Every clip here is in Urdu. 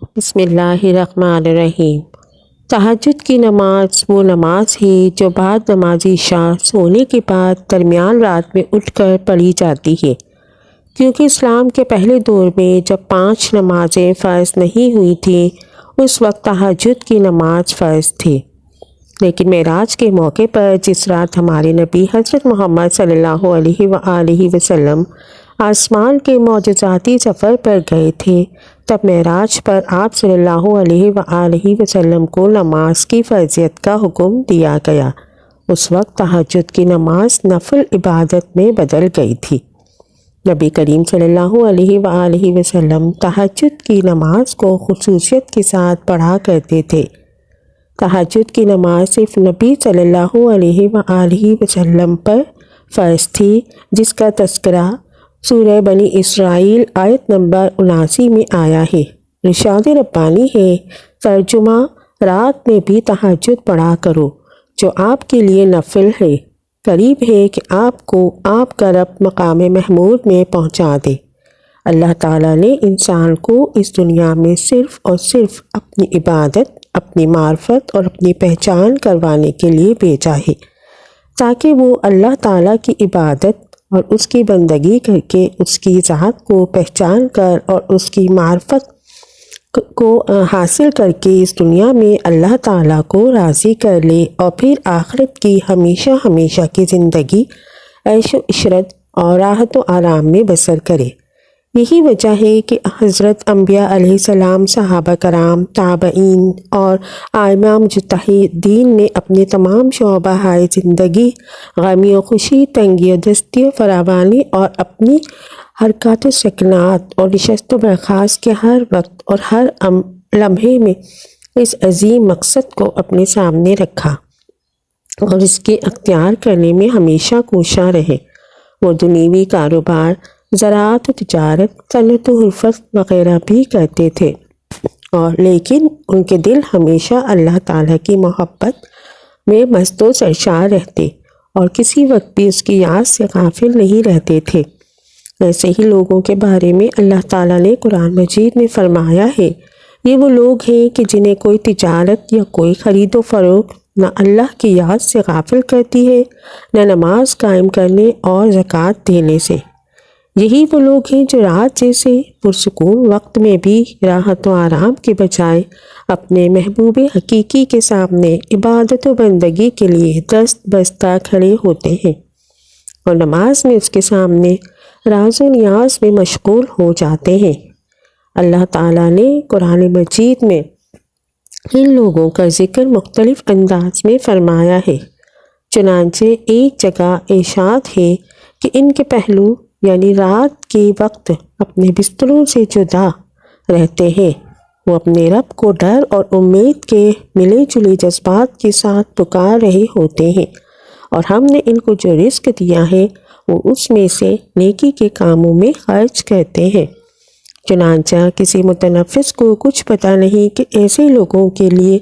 بسم اللہ الرحمن الرحیم۔ تہجد کی نماز وہ نماز ہے جو بعد نماز عشاء سونے کے بعد درمیان رات میں اٹھ کر پڑھی جاتی ہے، کیونکہ اسلام کے پہلے دور میں جب 5 نمازیں فرض نہیں ہوئی تھیں اس وقت تہجد کی نماز فرض تھی۔ لیکن معراج کے موقع پر جس رات ہمارے نبی حضرت محمد صلی اللہ علیہ وآلہ وسلم آسمان کے معجزاتی سفر پر گئے تھے، تب معراج پر آپ صلی اللہ علیہ وآلہ وسلم کو نماز کی فرضیت کا حکم دیا گیا۔ اس وقت تہجد کی نماز نفل عبادت میں بدل گئی تھی۔ نبی کریم صلی اللہ علیہ وآلہ وسلم تہجد کی نماز کو خصوصیت کے ساتھ پڑھا کرتے تھے۔ تہجد کی نماز صرف نبی صلی اللہ علیہ وآلہ وسلم پر فرض تھی، جس کا تذکرہ سورہ بنی اسرائیل آیت نمبر 79 میں آیا ہے۔ ارشاد ربانی ہے، ترجمہ: رات میں بھی تہجد پڑھا کرو جو آپ کے لیے نفل ہے، قریب ہے کہ آپ کو آپ کا رب مقام محمود میں پہنچا دے۔ اللہ تعالیٰ نے انسان کو اس دنیا میں صرف اور صرف اپنی عبادت، اپنی معرفت اور اپنی پہچان کروانے کے لیے بھیجا ہے، تاکہ وہ اللہ تعالیٰ کی عبادت اور اس کی بندگی کر کے اس کی ذات کو پہچان کر اور اس کی معرفت کو حاصل کر کے اس دنیا میں اللہ تعالیٰ کو راضی کر لے، اور پھر آخرت کی ہمیشہ ہمیشہ کی زندگی عیش و عشرت اور راحت و آرام میں بسر کرے۔ یہی وجہ ہے کہ حضرت انبیاء علیہ السلام، صحابہ کرام، تابعین اور ائمہ مجتہدین نے اپنے تمام شعبہ زندگی، غمی و خوشی، تنگی و دستی و فراوانی اور اپنی حرکات و سکنات اور نشست و برخاست کے ہر وقت اور ہر لمحے میں اس عظیم مقصد کو اپنے سامنے رکھا اور اس کے اختیار کرنے میں ہمیشہ کوشاں رہے۔ وہ دنیوی کاروبار، زراعت و تجارت، صنعت و حرفت وغیرہ بھی کرتے تھے، اور لیکن ان کے دل ہمیشہ اللہ تعالیٰ کی محبت میں مست و سرشار رہتے اور کسی وقت بھی اس کی یاد سے غافل نہیں رہتے تھے۔ ایسے ہی لوگوں کے بارے میں اللہ تعالیٰ نے قرآن مجید میں فرمایا ہے، یہ وہ لوگ ہیں کہ جنہیں کوئی تجارت یا کوئی خرید و فروخت نہ اللہ کی یاد سے غافل کرتی ہے، نہ نماز قائم کرنے اور زکوٰۃ دینے سے۔ یہی وہ لوگ ہیں جو رات جیسے پرسکون وقت میں بھی راحت و آرام کے بجائے اپنے محبوب حقیقی کے سامنے عبادت و بندگی کے لیے دست بستہ کھڑے ہوتے ہیں، اور نماز میں اس کے سامنے راز و نیاز میں مشغول ہو جاتے ہیں۔ اللہ تعالیٰ نے قرآن مجید میں ان لوگوں کا ذکر مختلف انداز میں فرمایا ہے، چنانچہ ایک جگہ ارشاد ہے کہ ان کے پہلو یعنی رات کے وقت اپنے بستروں سے جدا رہتے ہیں، وہ اپنے رب کو ڈر اور امید کے ملے جلے جذبات کے ساتھ پکار رہے ہوتے ہیں، اور ہم نے ان کو جو رزق دیا ہے وہ اس میں سے نیکی کے کاموں میں خرچ کرتے ہیں۔ چنانچہ کسی متنفس کو کچھ پتہ نہیں کہ ایسے لوگوں کے لیے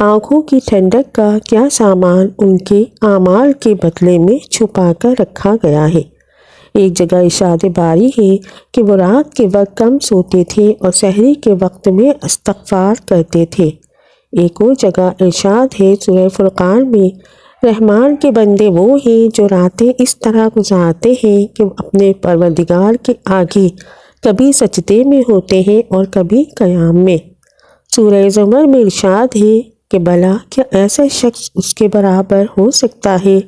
آنکھوں کی ٹھنڈک کا کیا سامان ان کے اعمال کے بدلے میں چھپا کر رکھا گیا ہے۔ ایک جگہ ارشاد باری ہے کہ وہ رات کے وقت کم سوتے تھے اور سحری کے وقت میں استغفار کرتے تھے۔ ایک اور جگہ ارشاد ہے سورہ فرقان میں، رحمان کے بندے وہ ہیں جو راتیں اس طرح گزارتے ہیں کہ وہ اپنے پروردگار کے آگے کبھی سجدے میں ہوتے ہیں اور کبھی قیام میں۔ سورہ زمر میں ارشاد ہے کہ بھلا کیا ایسا شخص اس کے برابر ہو سکتا ہے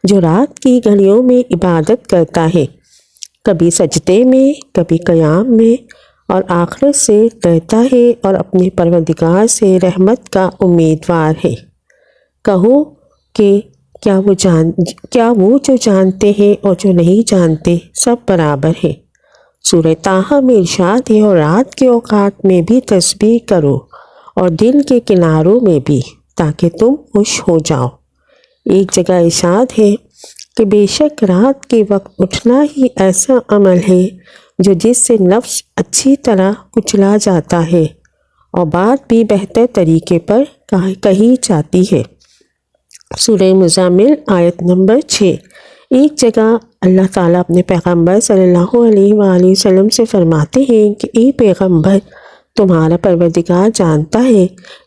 جو رات کی گھڑیوں میں عبادت کرتا ہے، کبھی سجدے میں، کبھی قیام میں، اور آخرت سے ڈرتا ہے اور اپنے پروردگار سے رحمت کا امیدوار ہے۔ کہو کہ کیا وہ جو جانتے ہیں اور جو نہیں جانتے سب برابر ہے۔ سورہ طٰہٰ میں ارشاد ہے، اور رات کے اوقات میں بھی تسبیح کرو اور دن کے کناروں میں بھی، تاکہ تم خوش ہو جاؤ۔ ایک جگہ ارشاد ہے کہ بے شک رات کے وقت اٹھنا ہی ایسا عمل ہے جو جس سے نفس اچھی طرح کچلا جاتا ہے اور بات بھی بہتر طریقے پر کہی جاتی ہے۔ سورہ مزمل آیت نمبر 6۔ ایک جگہ اللہ تعالیٰ اپنے پیغمبر صلی اللہ علیہ وآلہ وسلم سے فرماتے ہیں کہ اے پیغمبر، تمہارا پروردگار جانتا ہے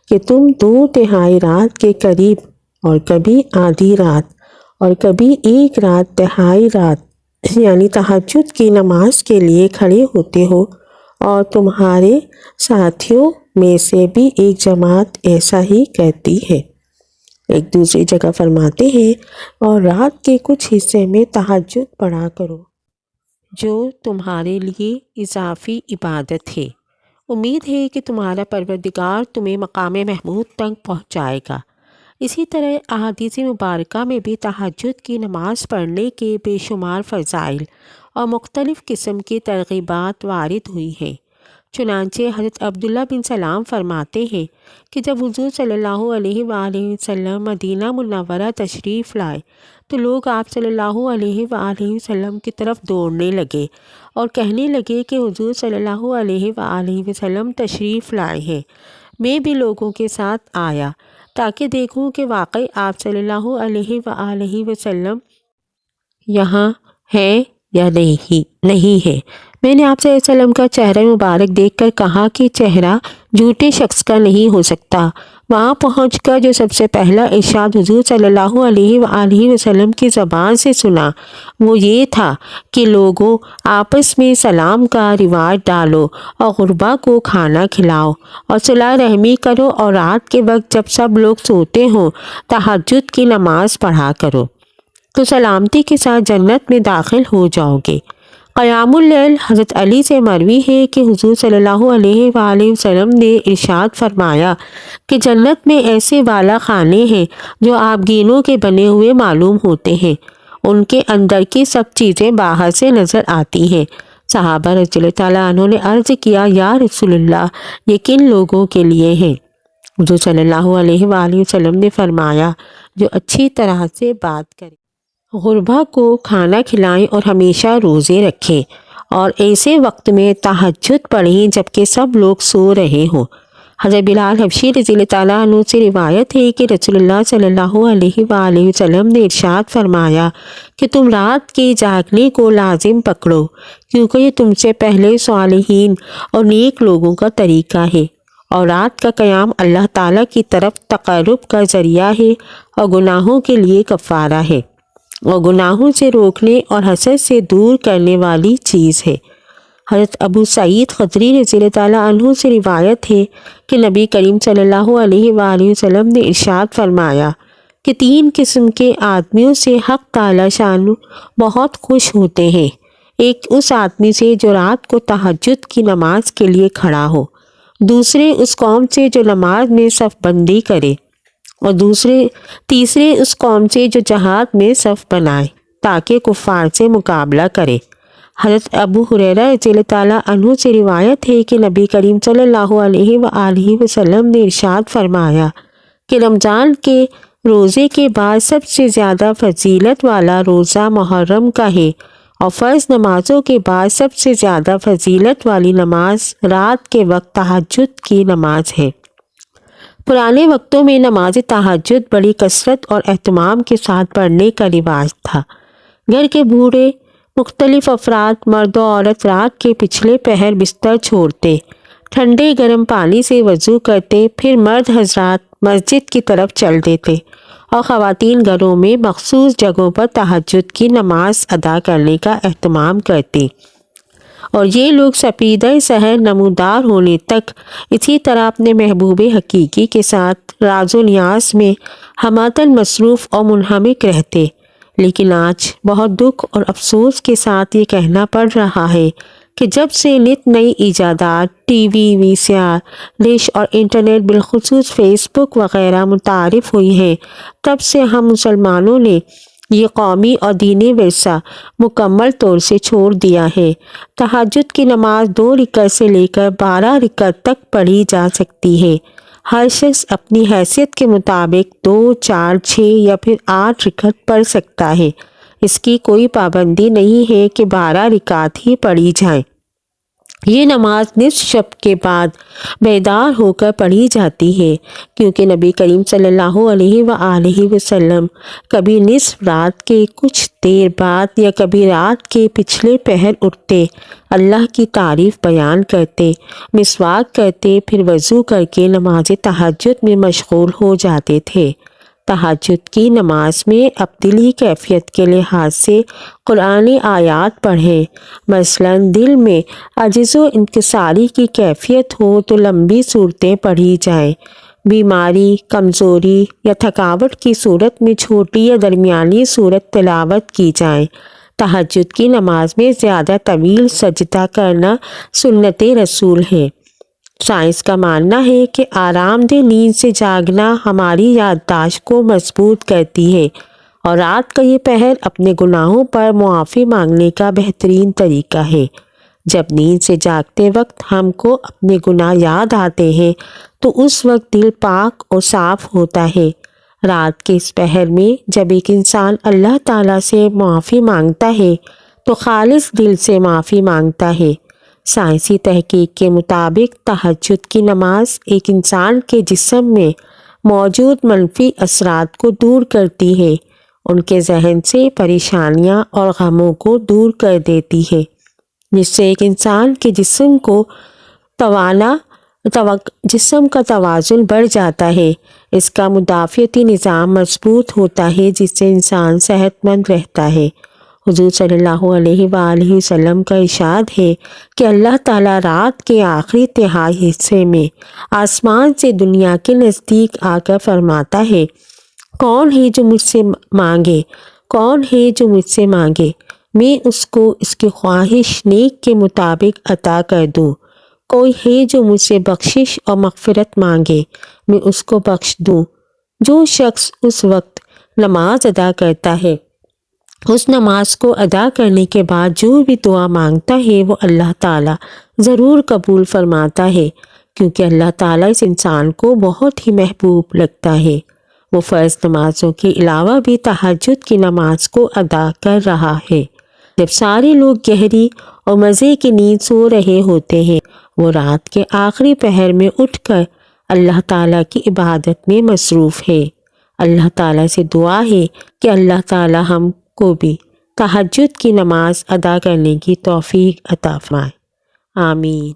کہ تم 2/3 رات کے قریب اور کبھی آدھی رات اور کبھی 1/3 رات یعنی تہجد کی نماز کے لیے کھڑے ہوتے ہو، اور تمہارے ساتھیوں میں سے بھی ایک جماعت ایسا ہی کرتی ہے۔ ایک دوسری جگہ فرماتے ہیں، اور رات کے کچھ حصے میں تہجد پڑھا کرو جو تمہارے لیے اضافی عبادت ہے۔ امید ہے کہ تمہارا پروردگار تمہیں مقام محمود تک پہنچائے گا۔ اسی طرح احادیث مبارکہ میں بھی تہجد کی نماز پڑھنے کے بے شمار فضائل اور مختلف قسم کی ترغیبات وارد ہوئی ہیں۔ چنانچہ حضرت عبداللہ بن سلام فرماتے ہیں کہ جب حضور صلی اللہ علیہ وآلہ وسلم مدینہ منورہ تشریف لائے تو لوگ آپ صلی اللہ علیہ وآلہ وسلم کی طرف دوڑنے لگے اور کہنے لگے کہ حضور صلی اللہ علیہ وآلہ وسلم تشریف لائے ہیں۔ میں بھی لوگوں کے ساتھ آیا تاکہ دیکھوں کہ واقعی آپ صلی اللہ علیہ وآلہ وسلم یہاں ہے یا نہیں ہے۔ میں نے آپ صلی اللہ علیہ وسلم کا چہرہ مبارک دیکھ کر کہا کہ چہرہ جھوٹے شخص کا نہیں ہو سکتا۔ وہاں پہنچ کر جو سب سے پہلا ارشاد حضور صلی اللہ علیہ وآلہ وسلم کی زبان سے سنا وہ یہ تھا کہ لوگوں، آپس میں سلام کا رواج ڈالو اور غربا کو کھانا کھلاؤ اور صلہ رحمی کرو، اور رات کے وقت جب سب لوگ سوتے ہوں تہجد کی نماز پڑھا کرو تو سلامتی کے ساتھ جنت میں داخل ہو جاؤ گے۔ قیام اللیل حضرت علی سے مروی ہے کہ حضور صلی اللہ علیہ وآلہ وسلم نے ارشاد فرمایا کہ جنت میں ایسے بالا خانے ہیں جو آبگینوں کے بنے ہوئے معلوم ہوتے ہیں، ان کے اندر کی سب چیزیں باہر سے نظر آتی ہیں۔ صحابہ رضی اللہ تعالیٰ عنہ نے عرض کیا، یا رسول اللہ، یہ کن لوگوں کے لیے ہیں؟ حضور صلی اللہ علیہ وآلہ وسلم نے فرمایا، جو اچھی طرح سے بات کرے، غربا کو کھانا کھلائیں اور ہمیشہ روزے رکھیں، اور ایسے وقت میں تہجد پڑھیں جبکہ سب لوگ سو رہے ہوں۔ حضرت بلال حبشی رضی اللہ تعالیٰ عنہ سے روایت ہے کہ رسول اللہ صلی اللہ علیہ وآلہ وسلم نے ارشاد فرمایا کہ تم رات کے جاگنے کو لازم پکڑو، کیونکہ یہ تم سے پہلے صالحین اور نیک لوگوں کا طریقہ ہے، اور رات کا قیام اللہ تعالیٰ کی طرف تقرب کا ذریعہ ہے اور گناہوں کے لیے کفارہ ہے، اور گناہوں سے روکنے اور حسد سے دور کرنے والی چیز ہے۔ حضرت ابو سعید خدری رضی اللہ تعالیٰ عنہ سے روایت ہے کہ نبی کریم صلی اللہ علیہ وآلہ وسلم نے ارشاد فرمایا کہ 3 قسم کے آدمیوں سے حق تعالیٰ شانہ بہت خوش ہوتے ہیں۔ ایک اس آدمی سے جو رات کو تہجد کی نماز کے لیے کھڑا ہو، دوسرے اس قوم سے جو نماز میں صف بندی کرے، اور تیسرے اس قوم سے جو جہاد میں صف بنائے تاکہ کفار سے مقابلہ کرے۔ حضرت ابو ہریرہ رضی اللہ تعالیٰ عنہ سے روایت ہے کہ نبی کریم صلی اللہ علیہ وآلہ وسلم نے ارشاد فرمایا کہ رمضان کے روزے کے بعد سب سے زیادہ فضیلت والا روزہ محرم کا ہے، اور فرض نمازوں کے بعد سب سے زیادہ فضیلت والی نماز رات کے وقت تہجد کی نماز ہے۔ پرانے وقتوں میں نماز تہجد بڑی کثرت اور اہتمام کے ساتھ پڑھنے کا رواج تھا۔ گھر کے بوڑھے مختلف افراد، مرد و عورت، رات کے پچھلے پہر بستر چھوڑتے، ٹھنڈے گرم پانی سے وضو کرتے، پھر مرد حضرات مسجد کی طرف چل دیتے، اور خواتین گھروں میں مخصوص جگہوں پر تہجد کی نماز ادا کرنے کا اہتمام کرتی، اور یہ لوگ سپیدہ سحر نمودار ہونے تک اسی طرح اپنے محبوب حقیقی کے ساتھ راز و نیاز میں ہمدن مصروف اور منہمک رہتے۔ لیکن آج بہت دکھ اور افسوس کے ساتھ یہ کہنا پڑ رہا ہے کہ جب سے نت نئی ایجادات، ٹی وی، وی سی آر، ڈش اور انٹرنیٹ بالخصوص فیس بک وغیرہ متعارف ہوئی ہیں، تب سے ہم مسلمانوں نے یہ قومی اور دینی ورثہ مکمل طور سے چھوڑ دیا ہے۔ تہجد کی نماز 2 رکعت سے لے کر 12 رکعت تک پڑھی جا سکتی ہے۔ ہر شخص اپنی حیثیت کے مطابق 2، 4، 6 یا پھر 8 رکعت پڑھ سکتا ہے۔ اس کی کوئی پابندی نہیں ہے کہ 12 رکعت ہی پڑھی جائیں۔ یہ نماز نصف شب کے بعد بیدار ہو کر پڑھی جاتی ہے، کیونکہ نبی کریم صلی اللہ علیہ وآلہ وسلم کبھی نصف رات کے کچھ دیر بعد یا کبھی رات کے پچھلے پہر اٹھتے، اللہ کی تعریف بیان کرتے، مسواک کرتے، پھر وضو کر کے نماز تہجد میں مشغول ہو جاتے تھے۔ تہجد کی نماز میں ابدلی کیفیت کے لحاظ سے قرآنی آیات پڑھیں، مثلاً دل میں عجز و انکساری کی کیفیت ہو تو لمبی صورتیں پڑھی جائیں، بیماری، کمزوری یا تھکاوٹ کی صورت میں چھوٹی یا درمیانی صورت تلاوت کی جائیں۔ تہجد کی نماز میں زیادہ طویل سجدہ کرنا سنت رسول ہے۔ سائنس کا ماننا ہے کہ آرام دہ نیند سے جاگنا ہماری یادداشت کو مضبوط کرتی ہے، اور رات کا یہ پہر اپنے گناہوں پر معافی مانگنے کا بہترین طریقہ ہے۔ جب نیند سے جاگتے وقت ہم کو اپنے گناہ یاد آتے ہیں تو اس وقت دل پاک اور صاف ہوتا ہے۔ رات کے اس پہر میں جب ایک انسان اللہ تعالیٰ سے معافی مانگتا ہے تو خالص دل سے معافی مانگتا ہے۔ سائنسی تحقیق کے مطابق تہجد کی نماز ایک انسان کے جسم میں موجود منفی اثرات کو دور کرتی ہے، ان کے ذہن سے پریشانیاں اور غموں کو دور کر دیتی ہے، جس سے ایک انسان کے جسم کا توازن بڑھ جاتا ہے، اس کا مدافعتی نظام مضبوط ہوتا ہے، جس سے انسان صحت مند رہتا ہے۔ حضور صلی اللہ علیہ وآلہ وسلم کا ارشاد ہے کہ اللہ تعالیٰ رات کے آخری تہائی حصے میں آسمان سے دنیا کے نزدیک آ کر فرماتا ہے، کون ہے جو مجھ سے مانگے، کون ہے جو مجھ سے مانگے، میں اس کو اس کی خواہش نیک کے مطابق عطا کر دوں۔ کوئی ہے جو مجھ سے بخشش اور مغفرت مانگے، میں اس کو بخش دوں۔ جو شخص اس وقت نماز ادا کرتا ہے، اس نماز کو ادا کرنے کے بعد جو بھی دعا مانگتا ہے وہ اللہ تعالیٰ ضرور قبول فرماتا ہے، کیونکہ اللہ تعالیٰ اس انسان کو بہت ہی محبوب لگتا ہے۔ وہ فرض نمازوں کے علاوہ بھی تہجد کی نماز کو ادا کر رہا ہے۔ جب سارے لوگ گہری اور مزے کی نیند سو رہے ہوتے ہیں، وہ رات کے آخری پہر میں اٹھ کر اللہ تعالیٰ کی عبادت میں مصروف ہے۔ اللہ تعالیٰ سے دعا ہے کہ اللہ تعالیٰ ہم کو بھی تہجد کی نماز ادا کرنے کی توفیق عطا فرمائے۔ آمین۔